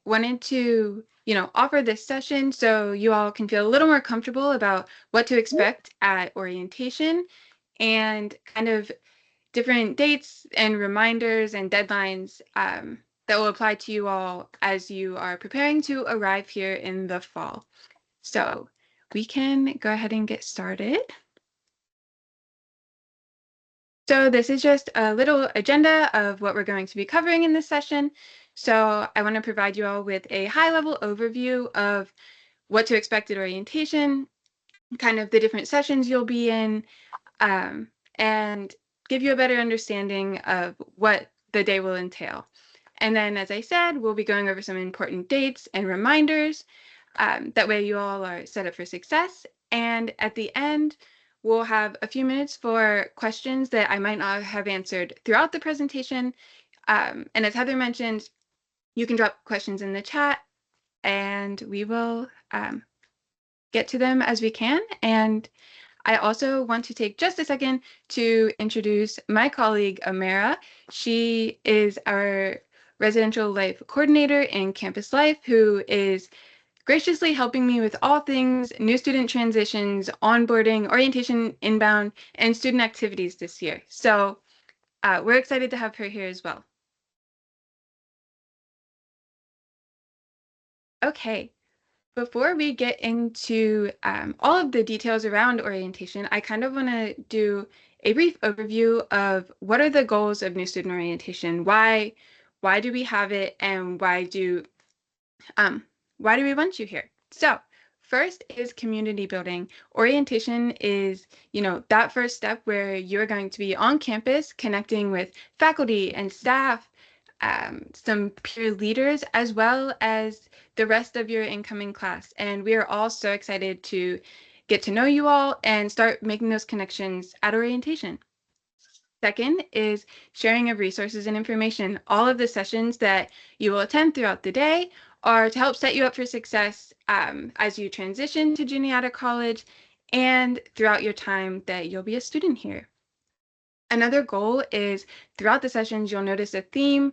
wanted to, offer this session so you all can feel a little more comfortable about what to expect at orientation and kind of different dates and reminders and deadlines that will apply to you all as you are preparing to arrive here in the fall. So we can go ahead and get started. So this is just a little agenda of what we're going to be covering in this session. So I want to provide you all with a high-level overview of what to expect at orientation, kind of the different sessions you'll be in, and give you a better understanding of what the day will entail. And then, as I said, we'll be going over some important dates and reminders. That way you all are set up for success. And at the end, we'll have a few minutes for questions that I might not have answered throughout the presentation. And as Heather mentioned, you can drop questions in the chat and we will get to them as we can. And I also want to take just a second to introduce my colleague, Amara. She is our residential life coordinator in campus life, who is graciously helping me with all things new student transitions, onboarding, orientation, inbound, and student activities this year. So we're excited to have her here as well. Okay, before we get into all of the details around orientation, I kind of want to do a brief overview of what are the goals of new student orientation? Why do we have it, and why do we want you here? So first is community building. Orientation is, that first step where you're going to be on campus connecting with faculty and staff, some peer leaders, as well as the rest of your incoming class. And we are all so excited to get to know you all and start making those connections at orientation. Second is sharing of resources and information. All of the sessions that you will attend throughout the day are to help set you up for success as you transition to Juniata College and throughout your time that you'll be a student here. Another goal is throughout the sessions, you'll notice a theme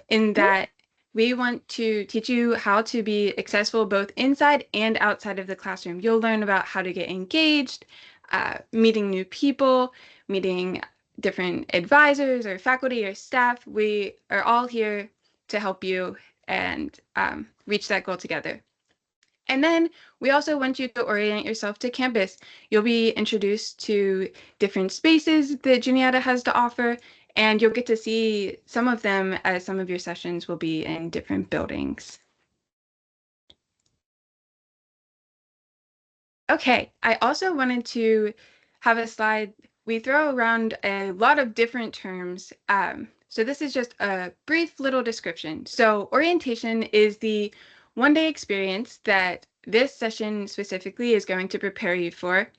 in that we want to teach you how to be successful both inside and outside of the classroom. You'll learn about how to get engaged, meeting new people, meeting different advisors or faculty or staff. We are all here to help you and reach that goal together. And then we also want you to orient yourself to campus. You'll be introduced to different spaces that Juniata has to offer, and you'll get to see some of them as some of your sessions will be in different buildings. Okay, I also wanted to have a slide. We throw around a lot of different terms. So this is just a brief little description. So orientation is the one-day experience that this session specifically is going to prepare you for.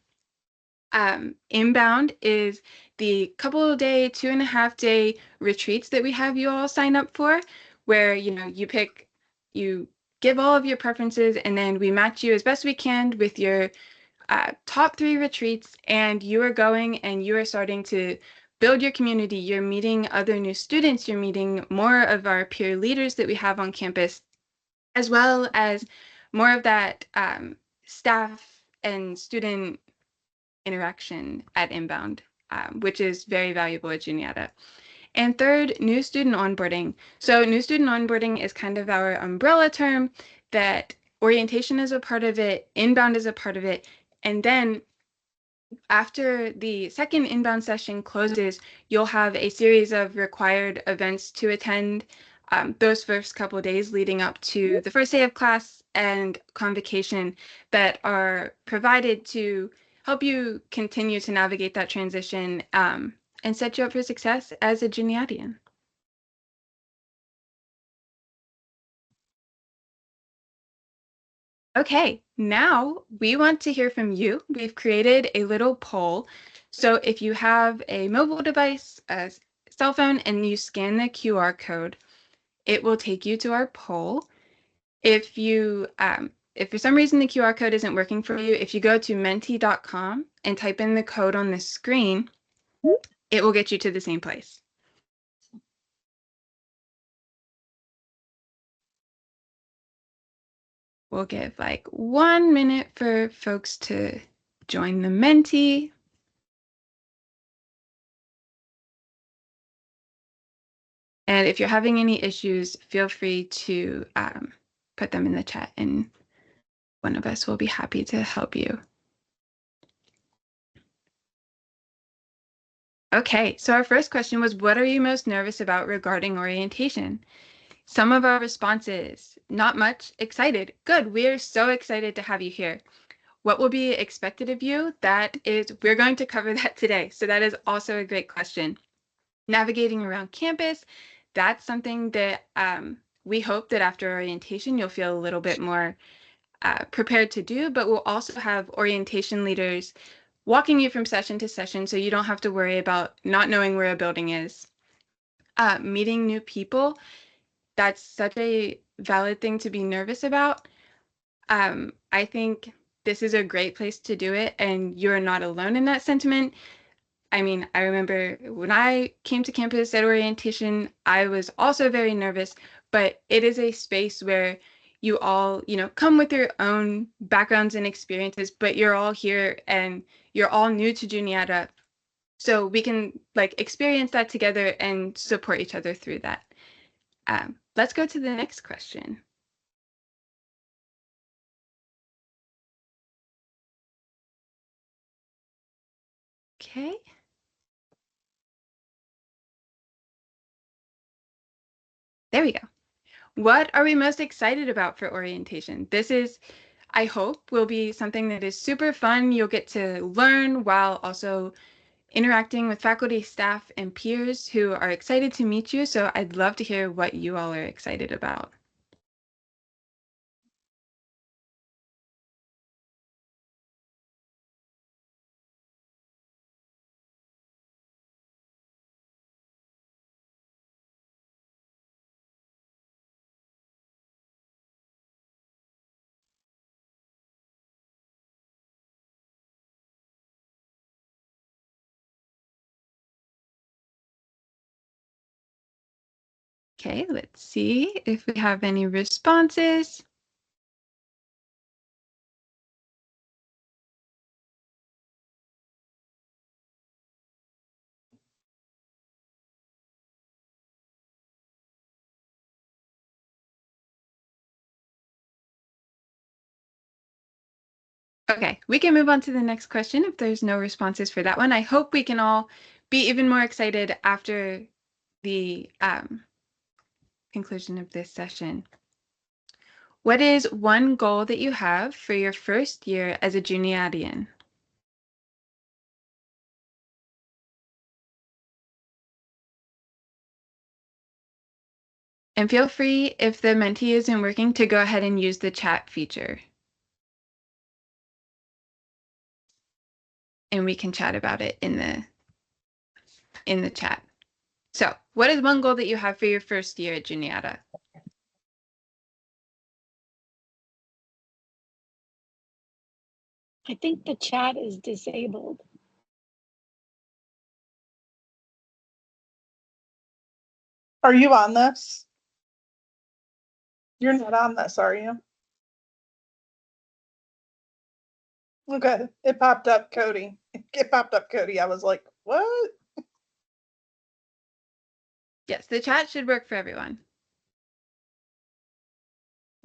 Inbound is the couple-day, 2.5-day retreats that we have you all sign up for, where you give all of your preferences, and then we match you as best we can with your top 3 retreats, and you are going and you are starting to build your community. You're meeting other new students, you're meeting more of our peer leaders that we have on campus, as well as more of that staff and student interaction at Inbound, which is very valuable at Juniata. And third, new student onboarding. So new student onboarding is kind of our umbrella term that orientation is a part of it, Inbound is a part of it, and then after the second Inbound session closes, you'll have a series of required events to attend those first couple of days leading up to the first day of class and convocation that are provided to help you continue to navigate that transition and set you up for success as a Juniatian. Okay, now we want to hear from you. We've created a little poll. So if you have a mobile device, a cell phone, and you scan the QR code, it will take you to our poll. If for some reason the QR code isn't working for you, if you go to menti.com and type in the code on the screen, it will get you to the same place. We'll give like 1 minute for folks to join the Menti. And if you're having any issues, feel free to put them in the chat and one of us will be happy to help you. Okay, so our first question was, what are you most nervous about regarding orientation? Some of our responses, not much, excited. Good, we're so excited to have you here. What will be expected of you? We're going to cover that today. So that is also a great question. Navigating around campus, that's something that we hope that after orientation, you'll feel a little bit more prepared to do, but we'll also have orientation leaders walking you from session to session so you don't have to worry about not knowing where a building is. Meeting new people, that's such a valid thing to be nervous about. I think this is a great place to do it, and you're not alone in that sentiment. I mean, I remember when I came to campus at orientation, I was also very nervous, but it is a space where you all, come with your own backgrounds and experiences, but you're all here and you're all new to Juniata. So we can like experience that together and support each other through that. Let's go to the next question. Okay. There we go. What are we most excited about for orientation? This is, I hope, will be something that is super fun. You'll get to learn while also interacting with faculty, staff, and peers who are excited to meet you. So I'd love to hear what you all are excited about. Okay, let's see if we have any responses. Okay, we can move on to the next question if there's no responses for that one. I hope we can all be even more excited after the conclusion of this session. What is one goal that you have for your first year as a Juniatian? And feel free, if the Menti isn't working, to go ahead and use the chat feature. And we can chat about it in the chat. So, what is one goal that you have for your first year at Juniata? I think the chat is disabled. Are you on this? You're not on this, are you? Okay, it popped up Cody. It popped up Cody. I was like, what? Yes, the chat should work for everyone.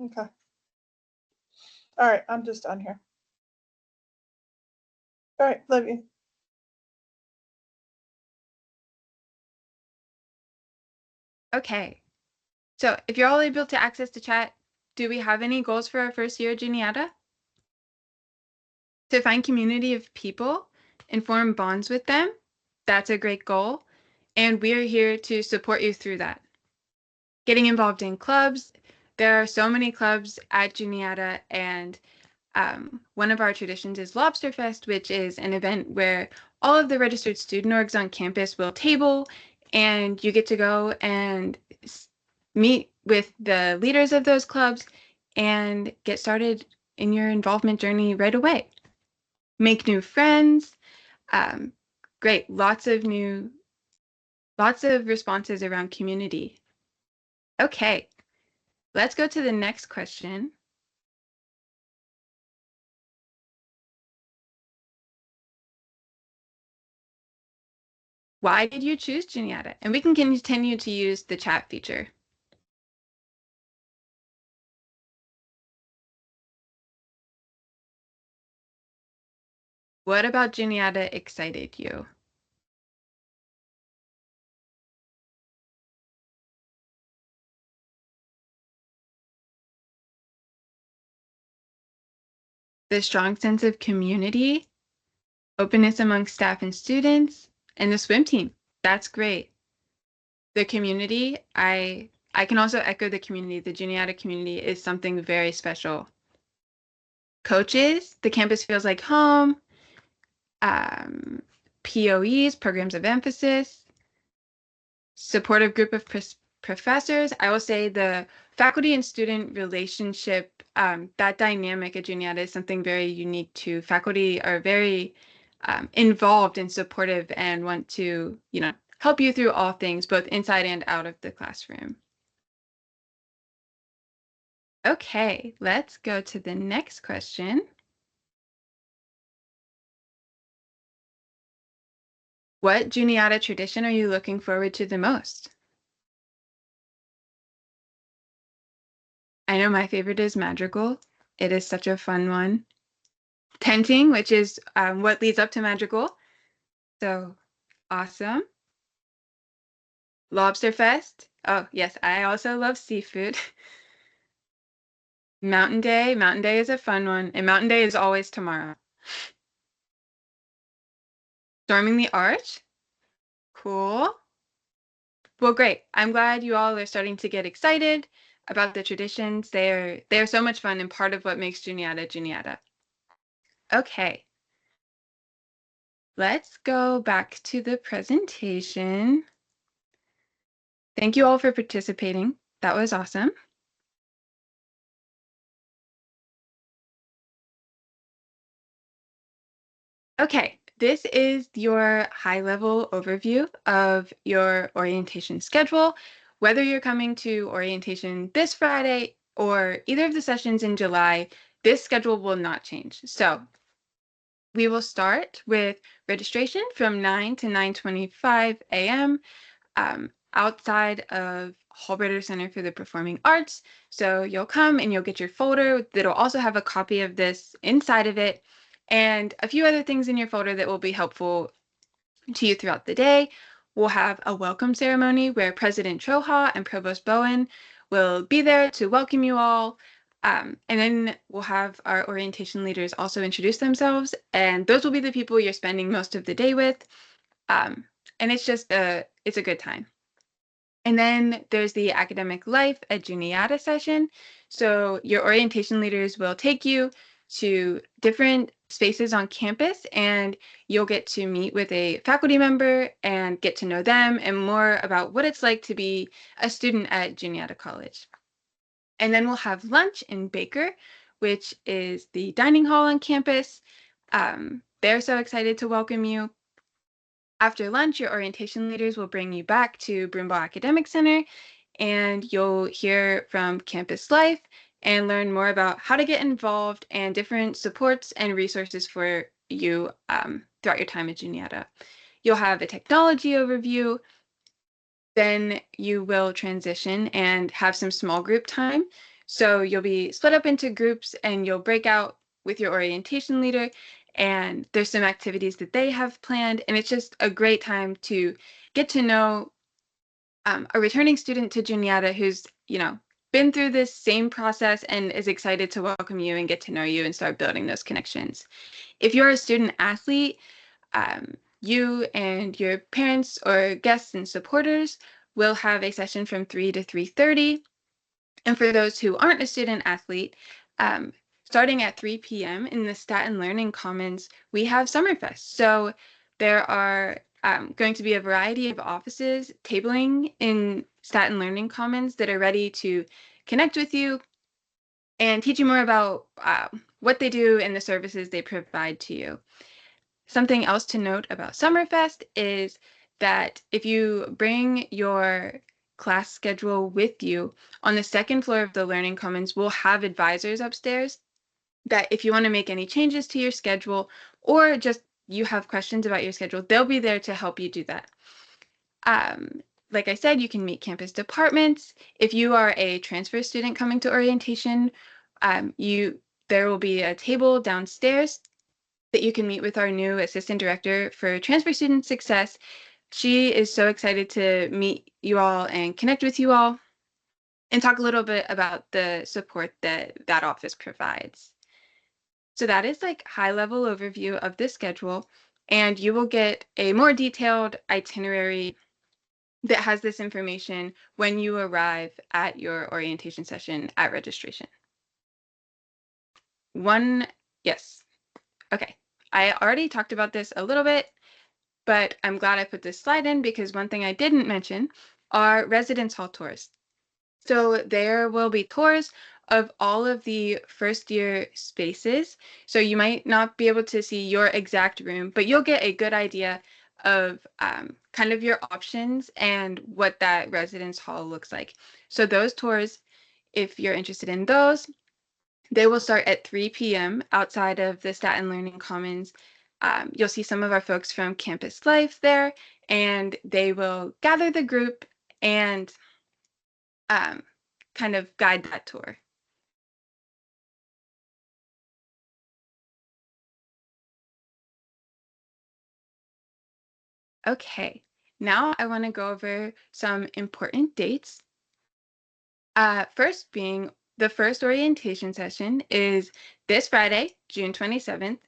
Okay. All right, I'm just on here. All right, love you. Okay. So, if you're all able to access the chat, do we have any goals for our first year at Juniata? To find community of people and form bonds with them, that's a great goal. And we're here to support you through that. Getting involved in clubs. There are so many clubs at Juniata, and one of our traditions is Lobster Fest, which is an event where all of the registered student orgs on campus will table, and you get to go and meet with the leaders of those clubs and get started in your involvement journey right away. Make new friends. Great, lots of responses around community. Okay, let's go to the next question. Why did you choose Juniata? And we can continue to use the chat feature. What about Juniata excited you? The strong sense of community, openness among staff and students, and the swim team. That's great. The community, I can also echo the community. The Juniata community is something very special. Coaches, the campus feels like home. POEs, programs of emphasis, supportive group of professors. I will say the faculty and student relationship, that dynamic at Juniata is something very unique to faculty are very involved and supportive and want to, help you through all things, both inside and out of the classroom. Okay, let's go to the next question. What Juniata tradition are you looking forward to the most? I know my favorite is Madrigal. It is such a fun one. Tenting, which is what leads up to Madrigal. So awesome. Lobster Fest. Oh, yes, I also love seafood. Mountain Day. Mountain Day is a fun one. And Mountain Day is always tomorrow. Storming the Arch. Cool. Well, great. I'm glad you all are starting to get excited about the traditions. They're so much fun and part of what makes Juniata Juniata. Okay. Let's go back to the presentation. Thank you all for participating. That was awesome. Okay, this is your high-level overview of your orientation schedule. Whether you're coming to orientation this Friday or either of the sessions in July, this schedule will not change. So we will start with registration from 9 to 9:25 a.m. Outside of Hallbritter Center for the Performing Arts. So you'll come and you'll get your folder that'll also have a copy of this inside of it and a few other things in your folder that will be helpful to you throughout the day. We'll have a welcome ceremony where President Troha and Provost Bowen will be there to welcome you all. And then we'll have our orientation leaders also introduce themselves, and those will be the people you're spending most of the day with. And it's just it's a good time. And then there's the academic life at Juniata session. So your orientation leaders will take you to different spaces on campus and you'll get to meet with a faculty member and get to know them and more about what it's like to be a student at Juniata College. And then we'll have lunch in Baker, which is the dining hall on campus. They're so excited to welcome you. After lunch, your orientation leaders will bring you back to Broomball Academic Center, and you'll hear from campus life and learn more about how to get involved and different supports and resources for you throughout your time at Juniata. You'll have a technology overview, then you will transition and have some small group time. So you'll be split up into groups and you'll break out with your orientation leader and there's some activities that they have planned and it's just a great time to get to know a returning student to Juniata who's, been through this same process and is excited to welcome you and get to know you and start building those connections. If you're a student athlete, you and your parents or guests and supporters will have a session from 3 to 3:30. And for those who aren't a student athlete, starting at 3 p.m. in the Staten Learning Commons, we have Summerfest. So there are going to be a variety of offices tabling in Staten Learning Commons that are ready to connect with you and teach you more about what they do and the services they provide to you. Something else to note about Summerfest is that if you bring your class schedule with you, on the second floor of the Learning Commons, we'll have advisors upstairs that if you want to make any changes to your schedule or just you have questions about your schedule, they'll be there to help you do that. Like I said, you can meet campus departments. If you are a transfer student coming to orientation, there will be a table downstairs that you can meet with our new assistant director for transfer student success. She is so excited to meet you all and connect with you all and talk a little bit about the support that that office provides. So that is like high level overview of the schedule, and you will get a more detailed itinerary that has this information when you arrive at your orientation session at registration. Yes. Okay. I already talked about this a little bit, but I'm glad I put this slide in because one thing I didn't mention are residence hall tours. So there will be tours of all of the first year spaces. So you might not be able to see your exact room, but you'll get a good idea of kind of your options and what that residence hall looks like. So those tours, if you're interested in those, they will start at 3 p.m. outside of the Staten Learning Commons. You'll see some of our folks from Campus Life there, and they will gather the group and um, kind of guide that tour. Okay, now I want to go over some important dates. First being the first orientation session is this Friday, June 27th.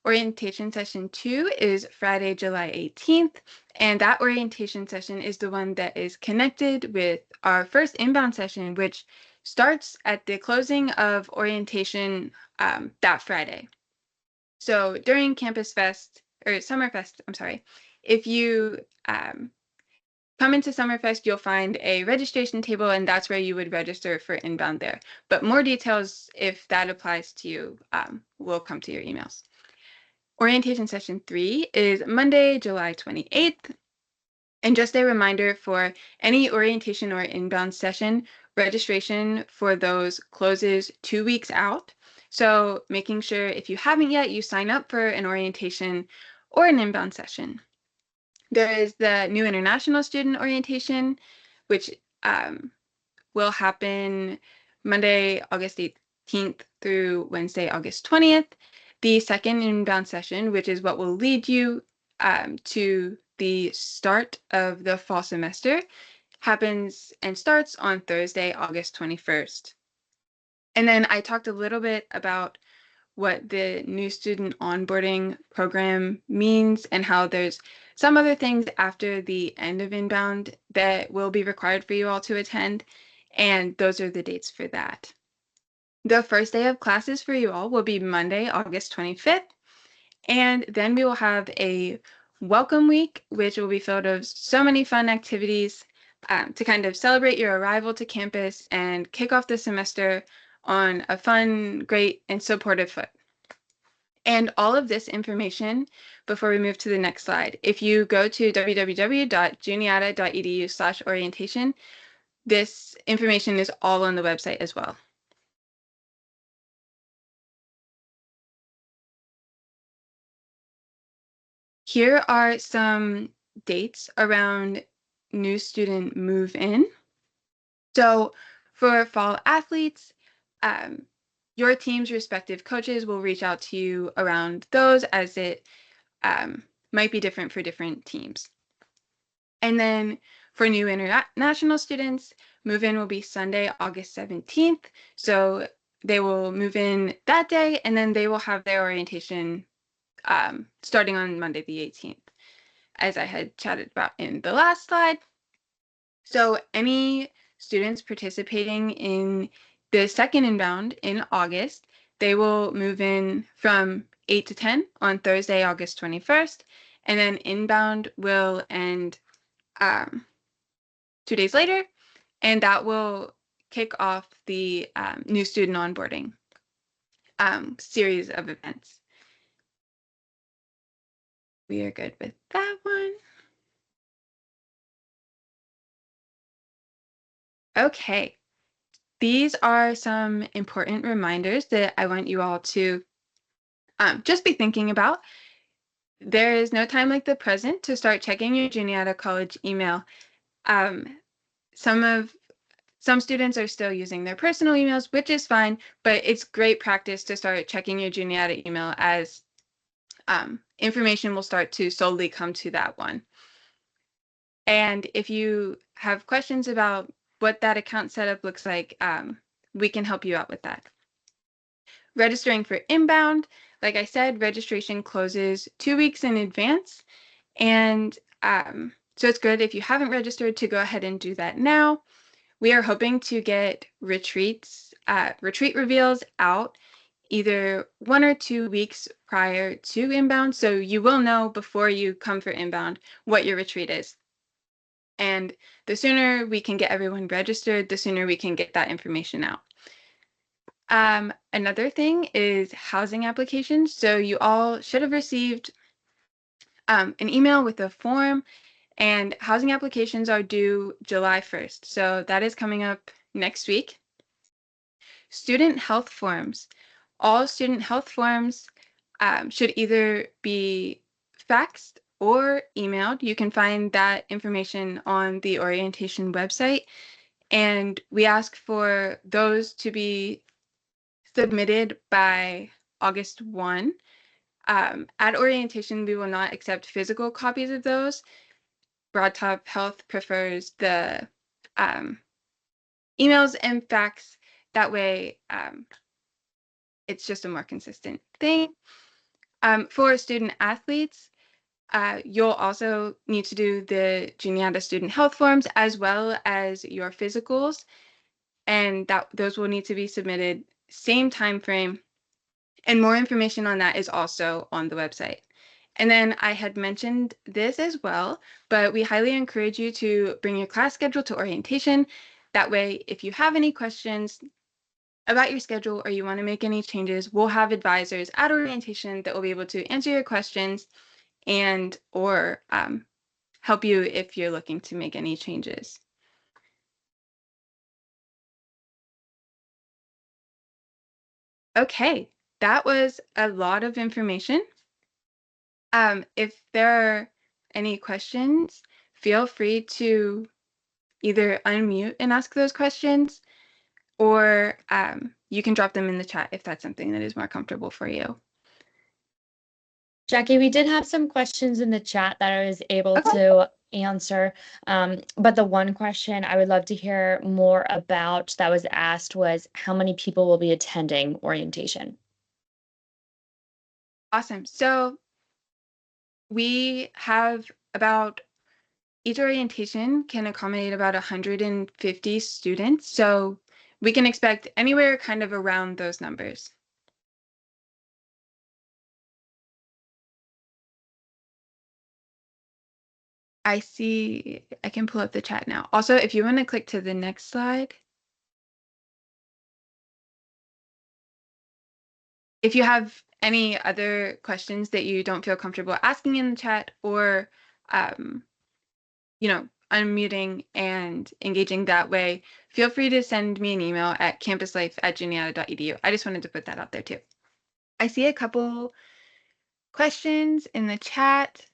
Orientation session 2 is Friday, July 18th, and that orientation session is the one that is connected with our first inbound session, which starts at the closing of orientation that Friday. So during Campus Fest, or Summerfest, I'm sorry, if you come into Summerfest, you'll find a registration table, and that's where you would register for inbound there. But more details, if that applies to you, will come to your emails. Orientation session 3 is Monday, July 28th. And just a reminder for any orientation or inbound session, registration for those closes 2 weeks out. So making sure if you haven't yet, you sign up for an orientation or an inbound session. There is the new international student orientation, which will happen Monday, August 18th through Wednesday, August 20th. The second inbound session, which is what will lead you to the start of the fall semester, happens and starts on Thursday, August 21st. And then I talked a little bit about what the new student onboarding program means and how there's some other things after the end of inbound that will be required for you all to attend. And those are the dates for that. The first day of classes for you all will be Monday, August 25th. And then we will have a welcome week, which will be filled with so many fun activities to kind of celebrate your arrival to campus and kick off the semester on a fun, great, and supportive foot. And all of this information, before we move to the next slide, if you go to www.juniata.edu/orientation, this information is all on the website as well. Here are some dates around new student move-in. So for fall athletes, your team's respective coaches will reach out to you around those, as it might be different for different teams. And then for new international students, move-in will be Sunday, August 17th. So they will move in that day, and then they will have their orientation starting on Monday the 18th, as I had chatted about in the last slide. So any students participating in the second inbound in August, they will move in from 8 to 10 on Thursday, August 21st, and then inbound will end 2 days later, and that will kick off the new student onboarding series of events. We are good with that one. Okay, these are some important reminders that I want you all to just be thinking about. There is no time like the present to start checking your Juniata College email. Um, some students are still using their personal emails, which is fine, but it's great practice to start checking your Juniata email as information will start to solely come to that one. And if you have questions about what that account setup looks like, we can help you out with that. Registering for inbound, like I said, registration closes 2 weeks in advance. And so it's good if you haven't registered to go ahead and do that now. We are hoping to get retreat reveals out either 1 or 2 weeks prior to inbound. So you will know before you come for inbound what your retreat is. And the sooner we can get everyone registered, the sooner we can get that information out. Another thing is housing applications. So you all should have received an email with a form, and housing applications are due July 1st. So that is coming up next week. Student health forms. All student health forms should either be faxed or emailed. You can find that information on the orientation website. And we ask for those to be submitted by August 1. At orientation, we will not accept physical copies of those. Broadtop Health prefers the emails and fax. That way, it's just a more consistent thing. For student athletes, you'll also need to do the Juniata student health forms as well as your physicals, and those will need to be submitted same time frame. And more information on that is also on the website. And then I had mentioned this as well, but we highly encourage you to bring your class schedule to orientation. That way, if you have any questions about your schedule or you want to make any changes, we'll have advisors at orientation that will be able to answer your questions and or help you if you're looking to make any changes. Okay, that was a lot of information. If there are any questions, feel free to either unmute and ask those questions, or you can drop them in the chat if that's something that is more comfortable for you. Jackie, we did have some questions in the chat that I was able to answer. But the one question I would love to hear more about that was asked was how many people will be attending orientation? Awesome. So we have about each orientation can accommodate about 150 students. So we can expect anywhere kind of around those numbers. I see, I can pull up the chat now. Also, if you want to click to the next slide. If you have any other questions that you don't feel comfortable asking in the chat or, unmuting and engaging that way, feel free to send me an email at campuslife@juniata.edu. I just wanted to put that out there too. I see a couple questions in the chat.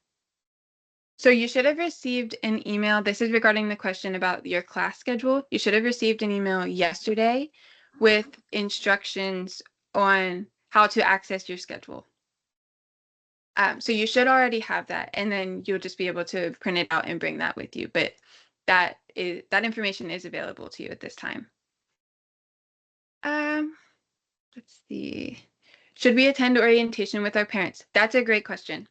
So you should have received an email. This is regarding the question about your class schedule. You should have received an email yesterday with instructions on how to access your schedule. So you should already have that, and then you'll just be able to print it out and bring that with you. But that information is available to you at this time. Let's see. Should we attend orientation with our parents? That's a great question.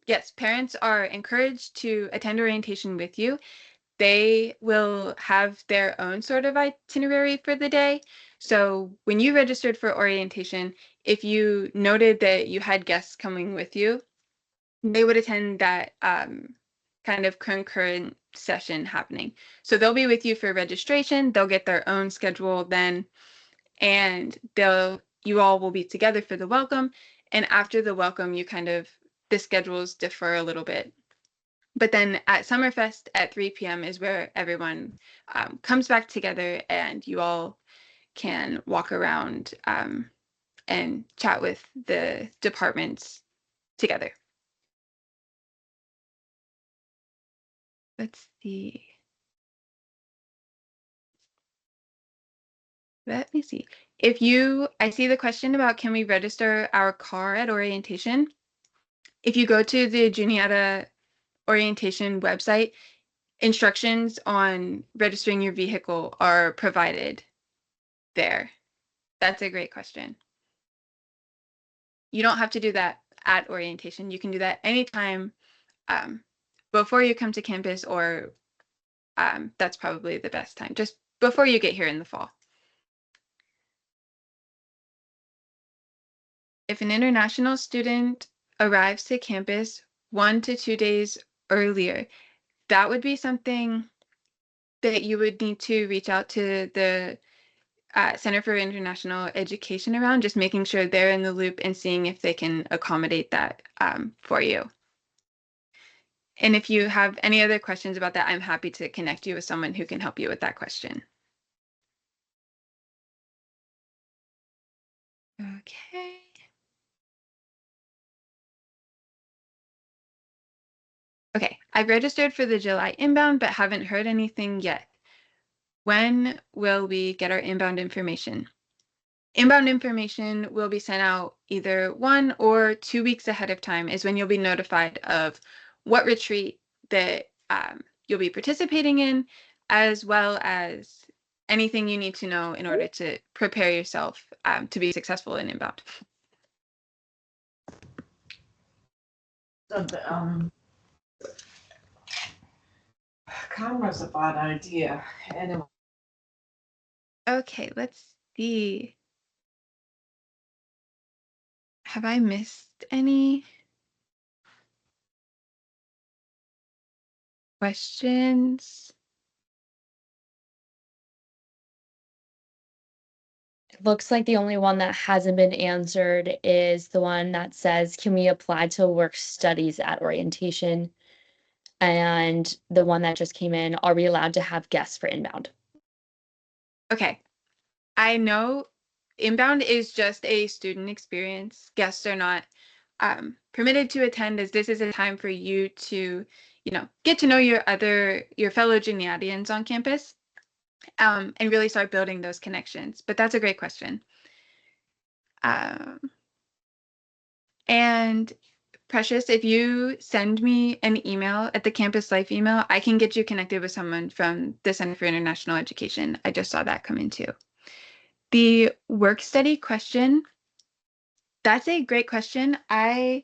Yes, parents are encouraged to attend orientation with you. They will have their own sort of itinerary for the day. So when you registered for orientation, if you noted that you had guests coming with you, they would attend that kind of concurrent session happening. So they'll be with you for registration. They'll get their own schedule then, and you all will be together for the welcome. And after the welcome, the schedules differ a little bit. But then at Summerfest at 3 p.m. is where everyone comes back together and you all can walk around and chat with the departments together. Let's see. Let me see. I see the question about can we register our car at orientation? If you go to the Juniata orientation website, instructions on registering your vehicle are provided there. That's a great question. You don't have to do that at orientation. You can do that anytime before you come to campus, or that's probably the best time, just before you get here in the fall. If an international student arrives to campus 1 to 2 days earlier, that would be something that you would need to reach out to the Center for International Education around, just making sure they're in the loop and seeing if they can accommodate that for you. And if you have any other questions about that, I'm happy to connect you with someone who can help you with that question. Okay. Okay, I've registered for the July inbound, but haven't heard anything yet. When will we get our inbound information? Inbound information will be sent out either 1 or 2 weeks ahead of time is when you'll be notified of what retreat that you'll be participating in, as well as anything you need to know in order to prepare yourself to be successful in inbound. So camera's a bad idea. Anyway. Okay, let's see. Have I missed any questions? It looks like the only one that hasn't been answered is the one that says, can we apply to work studies at orientation? And the one that just came in, are we allowed to have guests for inbound? Okay. I know inbound is just a student experience. Guests are not permitted to attend, as this is a time for you to, get to know your fellow Juniatians on campus and really start building those connections. But that's a great question. And Precious, if you send me an email at the Campus Life email, I can get you connected with someone from the Center for International Education. I just saw that come in too. The work study question, that's a great question. You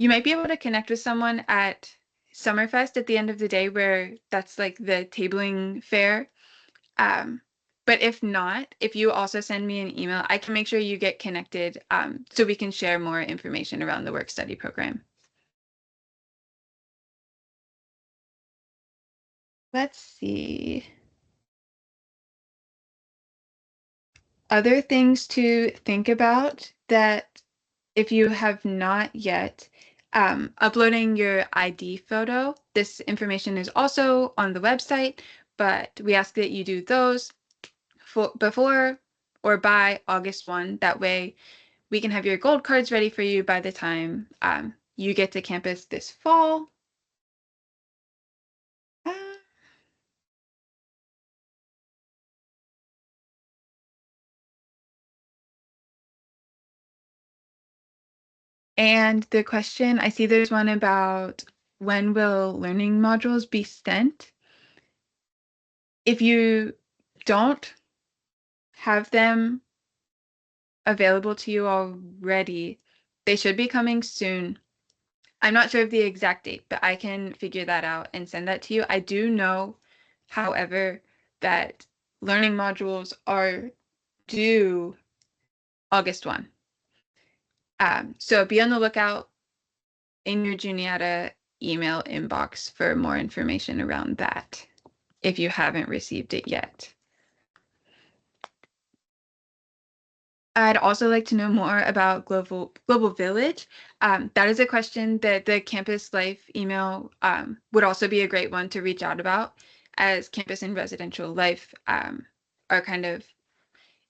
might be able to connect with someone at Summerfest at the end of the day, where that's like the tabling fair. But if not, if you also send me an email, I can make sure you get connected so we can share more information around the work study program. Let's see. Other things to think about that if you have not yet, uploading your ID photo. This information is also on the website, but we ask that you do those before or by August 1. That way we can have your gold cards ready for you by the time you get to campus this fall. And the question, I see there's one about when will learning modules be sent? If you don't have them available to you already, they should be coming soon. I'm not sure of the exact date, but I can figure that out and send that to you. I do know, however, that learning modules are due August 1. So be on the lookout in your Juniata email inbox for more information around that if you haven't received it yet. I'd also like to know more about Global Village. That is a question that the Campus Life email would also be a great one to reach out about, as Campus and Residential Life are kind of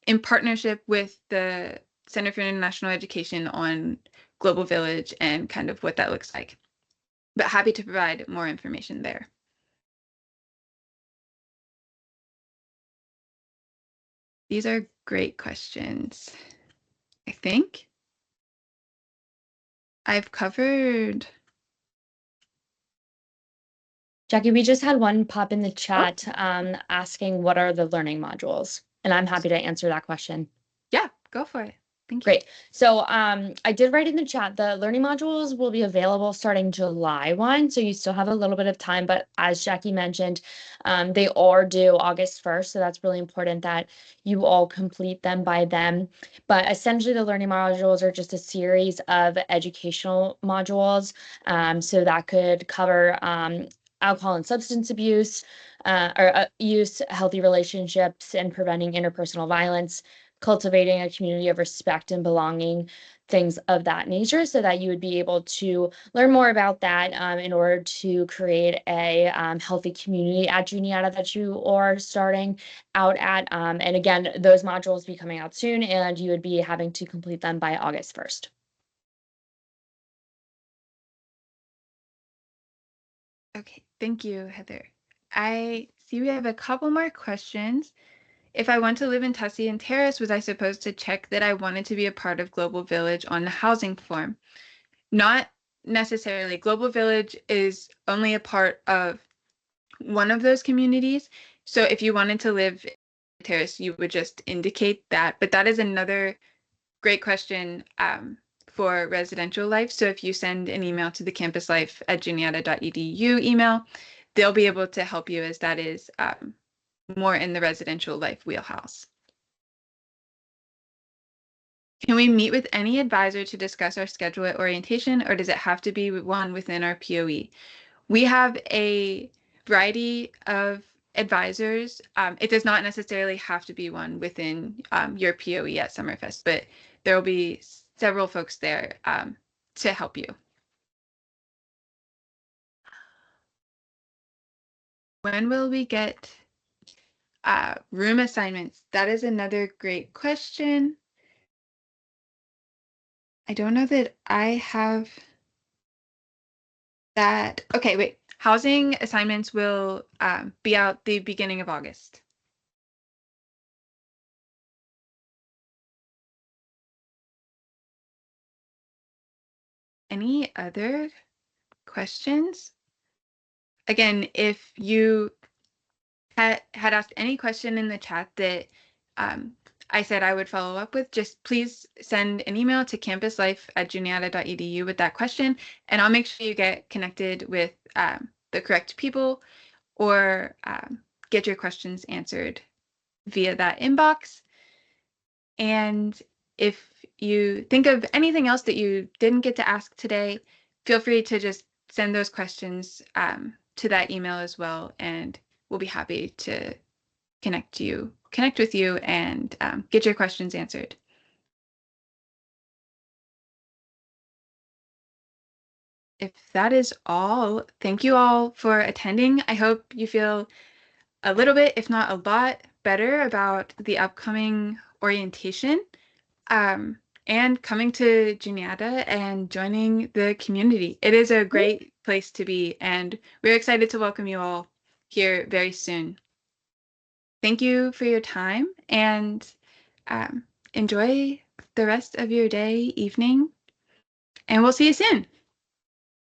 in partnership with the Center for International Education on Global Village and kind of what that looks like. But happy to provide more information there. These are great questions. I think I've covered. Jackie, we just had one pop in the chat asking what are the learning modules? And I'm happy to answer that question. Yeah, go for it. Thank you. Great. So I did write in the chat, the learning modules will be available starting July 1. So you still have a little bit of time, but as Jackie mentioned, they are due August 1st. So that's really important that you all complete them by then. But essentially the learning modules are just a series of educational modules. So that could cover alcohol and substance abuse, use, healthy relationships, and preventing interpersonal violence, cultivating a community of respect and belonging, things of that nature, so that you would be able to learn more about that in order to create a healthy community at Juniata that you are starting out at. And again, those modules be coming out soon, and you would be having to complete them by August 1st. Okay, thank you, Heather. I see we have a couple more questions. If I want to live in Tussie and Terrace, was I supposed to check that I wanted to be a part of Global Village on the housing form? Not necessarily. Global Village is only a part of one of those communities. So if you wanted to live in Terrace, you would just indicate that. But that is another great question for residential life. So if you send an email to the campuslife@juniata.edu email, they'll be able to help you, as that is more in the residential life wheelhouse. Can we meet with any advisor to discuss our schedule at orientation, or does it have to be one within our POE? We have a variety of advisors. It does not necessarily have to be one within your POE at Summerfest, but there will be several folks there to help you. When will we get room assignments? That is another great question. I don't know that I have that. Okay, wait. Housing assignments will be out the beginning of August. Any other questions? Again, if you had asked any question in the chat that I said I would follow up with, just please send an email to campuslife@juniata.edu with that question, and I'll make sure you get connected with the correct people, or get your questions answered via that inbox. And if you think of anything else that you didn't get to ask today, feel free to just send those questions to that email as well, and we'll be happy to connect with you and get your questions answered. If that is all, thank you all for attending. I hope you feel a little bit, if not a lot, better about the upcoming orientation and coming to Juniata and joining the community. It is a great place to be, and we're excited to welcome you all here very soon. Thank you for your time, and enjoy the rest of your day, evening, and we'll see you soon.